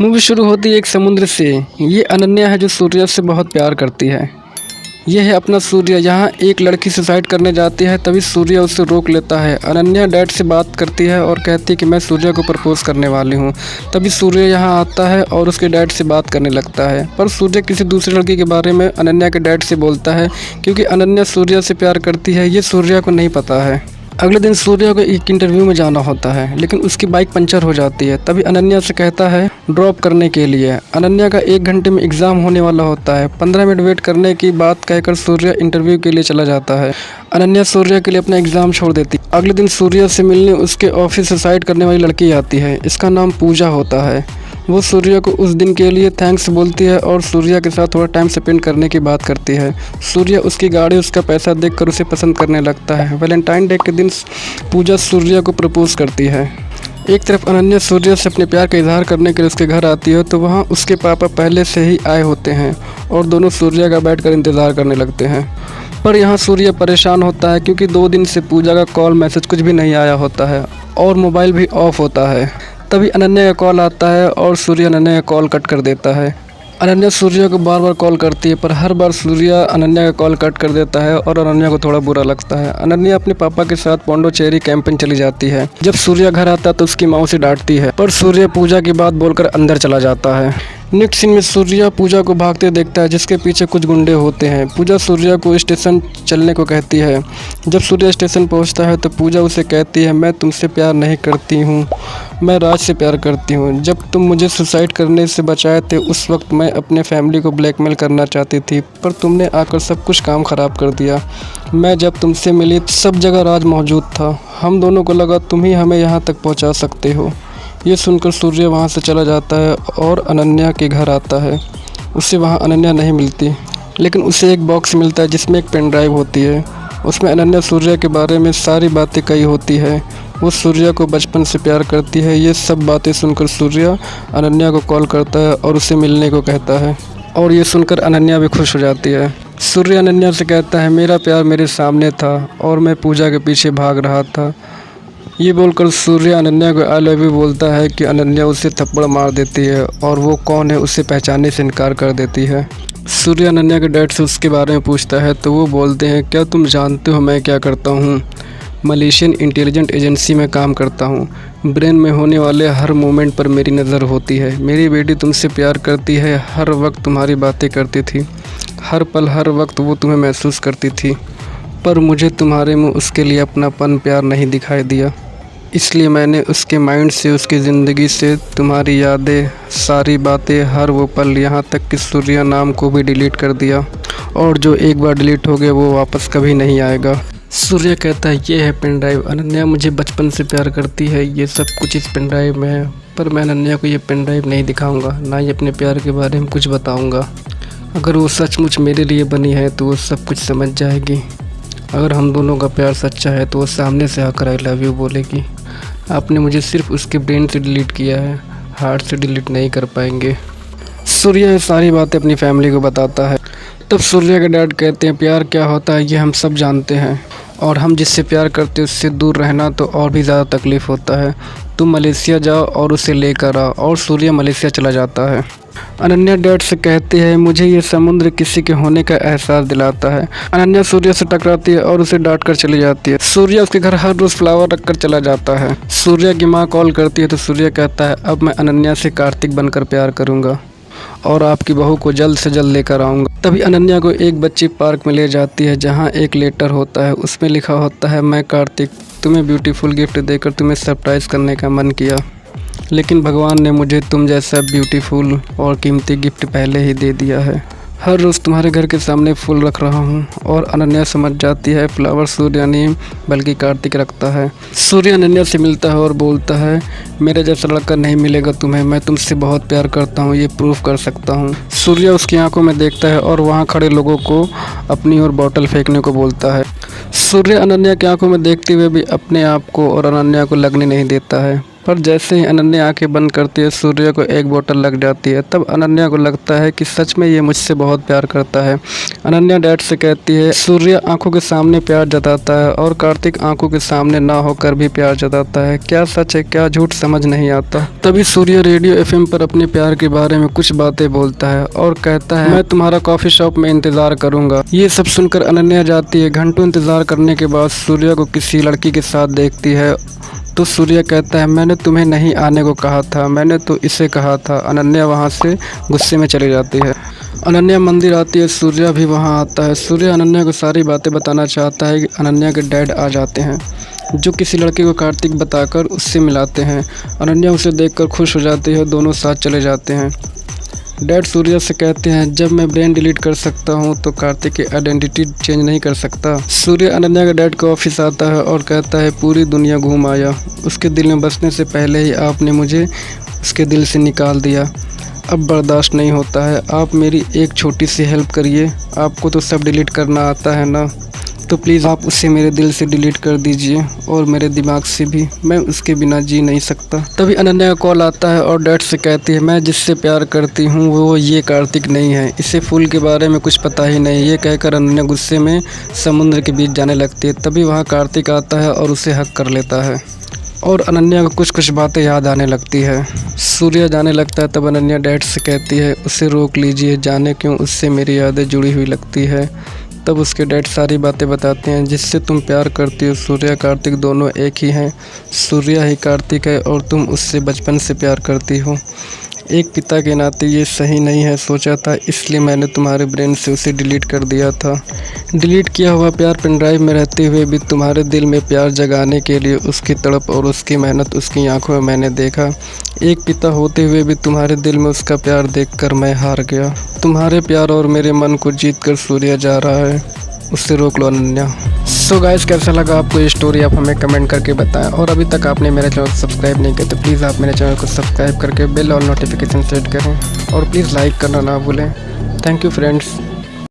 Movie शुरू होती है एक समुद्र से। ये अनन्या है जो सूर्या से बहुत प्यार करती है। ये है अपना सूर्या। यहाँ एक लड़की सुसाइड करने जाती है, तभी सूर्या उसे रोक लेता है। अनन्या डैड से बात करती है और कहती है कि मैं सूर्या को प्रपोज करने वाली हूँ। तभी सूर्या यहाँ आता है और उसके डैड से बात करने लगता है, पर सूर्या किसी दूसरी लड़की के बारे में अनन्या के डैड से बोलता है, क्योंकि अनन्या सूर्या से प्यार करती है। ये सूर्या को नहीं पता है। अगले दिन सूर्या को एक इंटरव्यू में जाना होता है, लेकिन उसकी बाइक पंचर हो जाती है। तभी अनन्या से कहता है ड्रॉप करने के लिए। अनन्या का 1 घंटे में एग्ज़ाम होने वाला होता है। 15 मिनट वेट करने की बात कहकर सूर्या इंटरव्यू के लिए चला जाता है। अनन्या सूर्या के लिए अपना एग्ज़ाम छोड़ देती। अगले दिन सूर्या से मिलने उसके ऑफिस सुसाइड करने वाली लड़की आती है। इसका नाम पूजा होता है। वो सूर्या को उस दिन के लिए थैंक्स बोलती है और सूर्या के साथ थोड़ा टाइम स्पेंड करने की बात करती है। सूर्या उसकी गाड़ी, उसका पैसा देखकर उसे पसंद करने लगता है। वैलेंटाइन डे के दिन पूजा सूर्या को प्रपोज करती है। एक तरफ अनन्या सूर्या से अपने प्यार का इजहार करने के लिए उसके घर आती है, तो वहाँ उसके पापा पहले से ही आए होते हैं और दोनों सूर्या का बैठकर इंतज़ार करने लगते हैं। पर यहाँ सूर्या परेशान होता है, क्योंकि 2 दिन से पूजा का कॉल मैसेज कुछ भी नहीं आया होता है और मोबाइल भी ऑफ होता है। तभी अनन्या का कॉल आता है और सूर्या अनन्या का कॉल कट कर देता है। अनन्या सूर्या को बार बार कॉल करती है, पर हर बार सूर्या अनन्या का कॉल कट कर देता है और अनन्या को थोड़ा बुरा लगता है। अनन्या अपने पापा के साथ पौंडीचेरी कैंपिंग चली जाती है। जब सूर्या घर आता है तो उसकी माँ उसे डांटती है, पर सूर्या पूजा की बात बोलकर अंदर चला जाता है। नेक्स्ट सीन में सूर्या पूजा को भागते देखता है, जिसके पीछे कुछ गुंडे होते हैं। पूजा सूर्या को स्टेशन चलने को कहती है। जब सूर्या स्टेशन पहुंचता है तो पूजा उसे कहती है, मैं तुमसे प्यार नहीं करती हूं, मैं राज से प्यार करती हूं। जब तुम मुझे सुसाइड करने से बचाए थे, उस वक्त मैं अपने फैमिली को ब्लैकमेल करना चाहती थी, पर तुमने आकर सब कुछ काम ख़राब कर दिया। मैं जब तुमसे मिली सब जगह राज मौजूद था। हम दोनों को लगा तुम ही हमें यहाँ तक पहुँचा सकते हो। ये सुनकर सूर्या वहाँ से चला जाता है और अनन्या के घर आता है। उसे वहाँ अनन्या नहीं मिलती, लेकिन उसे एक बॉक्स मिलता है जिसमें एक पेन ड्राइव होती है। उसमें अनन्या सूर्या के बारे में सारी बातें कही होती है। वो सूर्या को बचपन से प्यार करती है। ये सब बातें सुनकर सूर्या अनन्या को कॉल करता है और उसे मिलने को कहता है, और ये सुनकर अनन्या भी खुश हो जाती है। सूर्या अनन्या से कहता है, मेरा प्यार मेरे सामने था और मैं पूजा के पीछे भाग रहा था। ये बोलकर सूर्या अनन्या को आई लव यू बोलता है कि अनन्या उसे थप्पड़ मार देती है और वो कौन है उसे पहचानने से इनकार कर देती है। सूर्या अनन्या के डैड से उसके बारे में पूछता है, तो वो बोलते हैं, क्या तुम जानते हो मैं क्या करता हूँ? मलेशियन इंटेलिजेंट एजेंसी में काम करता हूँ। ब्रेन में होने वाले हर मोमेंट पर मेरी नज़र होती है। मेरी बेटी तुमसे प्यार करती है, हर वक्त तुम्हारी बातें करती थी, हर पल हर वक्त वो तुम्हें महसूस करती थी, पर मुझे तुम्हारे में उसके लिए अपनापन प्यार नहीं दिखाई दिया। इसलिए मैंने उसके माइंड से, उसकी ज़िंदगी से तुम्हारी यादें, सारी बातें, हर वो पल, यहाँ तक कि सूर्या नाम को भी डिलीट कर दिया, और जो एक बार डिलीट हो गया वो वापस कभी नहीं आएगा। सूर्या कहता है, ये है पेन ड्राइव। अनन्या मुझे बचपन से प्यार करती है, ये सब कुछ इस पेन ड्राइव में है, पर मैं अनन्या को ये पेन ड्राइव नहीं दिखाऊँगा, ना ही अपने प्यार के बारे में कुछ बताऊँगा। अगर वो सचमुच मेरे लिए बनी है तो वो सब कुछ समझ जाएगी। अगर हम दोनों का प्यार सच्चा है तो वो सामने से आकर आई लव यू बोलेगी। आपने मुझे सिर्फ उसके ब्रेन से डिलीट किया है, हार्ट से डिलीट नहीं कर पाएंगे। सूर्या ये सारी बातें अपनी फैमिली को बताता है। तब सूर्या के डैड कहते हैं, प्यार क्या होता है ये हम सब जानते हैं, और हम जिससे प्यार करते हैं उससे दूर रहना तो और भी ज़्यादा तकलीफ़ होता है। तुम मलेशिया जाओ और उसे लेकर आओ, और सूर्या मलेशिया चला जाता है। अनन्या डैड से कहती है, मुझे ये समुद्र किसी के होने का एहसास दिलाता है। अनन्या सूर्या से टकराती है और उसे डांट कर चली जाती है। सूर्या उसके घर हर रोज़ फ्लावर रखकर चला जाता है। सूर्या की माँ कॉल करती है तो सूर्या कहता है, अब मैं अनन्या से कार्तिक बनकर प्यार करूँगा और आपकी बहू को जल्द से जल्द लेकर आऊँगा। तभी अनन्या को एक बच्ची पार्क में ले जाती है, जहाँ एक लेटर होता है। उसमें लिखा होता है, मैं कार्तिक, तुम्हें ब्यूटीफुल गिफ्ट देकर तुम्हें सरप्राइज़ करने का मन किया, लेकिन भगवान ने मुझे तुम जैसा ब्यूटीफुल और कीमती गिफ्ट पहले ही दे दिया है। हर रोज़ तुम्हारे घर के सामने फूल रख रहा हूँ। और अनन्या समझ जाती है फ्लावर सूर्या नहीं बल्कि कार्तिक रखता है। सूर्या अनन्या से मिलता है और बोलता है, मेरे जैसा लड़का नहीं मिलेगा तुम्हें, मैं तुमसे बहुत प्यार करता हूँ, ये प्रूफ कर सकता हूँ। सूर्या उसकी आंखों में देखता है और वहाँ खड़े लोगों को अपनी ओर बॉटल फेंकने को बोलता है। सूर्या अनन्या की आंखों में देखते हुए भी अपने आप को और अनन्या को लगने नहीं देता है, पर जैसे ही अनन्या आंखें बंद करती है सूर्य को एक बोतल लग जाती है। तब अनन्या को लगता है कि सच में ये मुझसे बहुत प्यार करता है। अनन्या डैड से कहती है सूर्य आंखों के सामने प्यार जताता है और कार्तिक आंखों के सामने ना होकर भी प्यार जताता है। क्या सच है क्या झूठ समझ नहीं आता। तभी सूर्य रेडियो एफएम पर अपने प्यार के बारे में कुछ बातें बोलता है और कहता है मैं तुम्हारा कॉफी शॉप में इंतजार करूंगा। ये सब सुनकर अनन्या जाती है। घंटों इंतजार करने के बाद सूर्य को किसी लड़की के साथ देखती है तो सूर्य कहता है मैंने तुम्हें नहीं आने को कहा था, मैंने तो इसे कहा था। अनन्या वहाँ से गुस्से में चली जाती है। अनन्या मंदिर आती है, सूर्य भी वहाँ आता है। सूर्य अनन्या को सारी बातें बताना चाहता है कि अनन्या के डैड आ जाते हैं जो किसी लड़के को कार्तिक बताकर उससे मिलाते हैं। अनन्या उसे देखकर खुश हो जाती है, दोनों साथ चले जाते हैं। डैड सूर्य से कहते हैं जब मैं ब्रेन डिलीट कर सकता हूँ तो कार्तिक की आइडेंटिटी चेंज नहीं कर सकता। सूर्य अनन्या के डैड का ऑफिस आता है और कहता है पूरी दुनिया घूम आया, उसके दिल में बसने से पहले ही आपने मुझे उसके दिल से निकाल दिया। अब बर्दाश्त नहीं होता है, आप मेरी एक छोटी सी हेल्प करिए। आपको तो सब डिलीट करना आता है ना, तो प्लीज़ आप उसे मेरे दिल से डिलीट कर दीजिए और मेरे दिमाग से भी। मैं उसके बिना जी नहीं सकता। तभी अनन्या का कॉल आता है और डैड से कहती है मैं जिससे प्यार करती हूँ वो ये कार्तिक नहीं है, इसे फूल के बारे में कुछ पता ही नहीं। ये कहकर अनन्या गुस्से में समुद्र के बीच जाने लगती है। तभी वहाँ कार्तिक आता है और उसे हक कर लेता है और अनन्या को कुछ कुछ बातें याद आने लगती है। सूर्य जाने लगता है तब अनन्या डैड से कहती है उसे रोक लीजिए, जाने क्यों उससे मेरी यादें जुड़ी हुई लगती है। तब उसके डैड सारी बातें बताते हैं जिससे तुम प्यार करती हो सूर्य कार्तिक दोनों एक ही हैं, सूर्य ही कार्तिक है और तुम उससे बचपन से प्यार करती हो। एक पिता के नाते ये सही नहीं है सोचा था, इसलिए मैंने तुम्हारे ब्रेन से उसे डिलीट कर दिया था। डिलीट किया हुआ प्यार पेन ड्राइव में रहते हुए भी तुम्हारे दिल में प्यार जगाने के लिए उसकी तड़प और उसकी मेहनत उसकी आंखों में मैंने देखा। एक पिता होते हुए भी तुम्हारे दिल में उसका प्यार देखकर मैं हार गया। तुम्हारे प्यार और मेरे मन को जीत कर सूर्य जा रहा है, उससे रोक लो अनन्या। सो गाइस कैसा लगा आपको ये स्टोरी, आप हमें कमेंट करके बताएं। और अभी तक आपने मेरे चैनल को सब्सक्राइब नहीं किया तो प्लीज़ आप मेरे चैनल को सब्सक्राइब करके बेल और नोटिफिकेशन सेट करें और प्लीज़ लाइक करना ना भूलें। Thank you friends.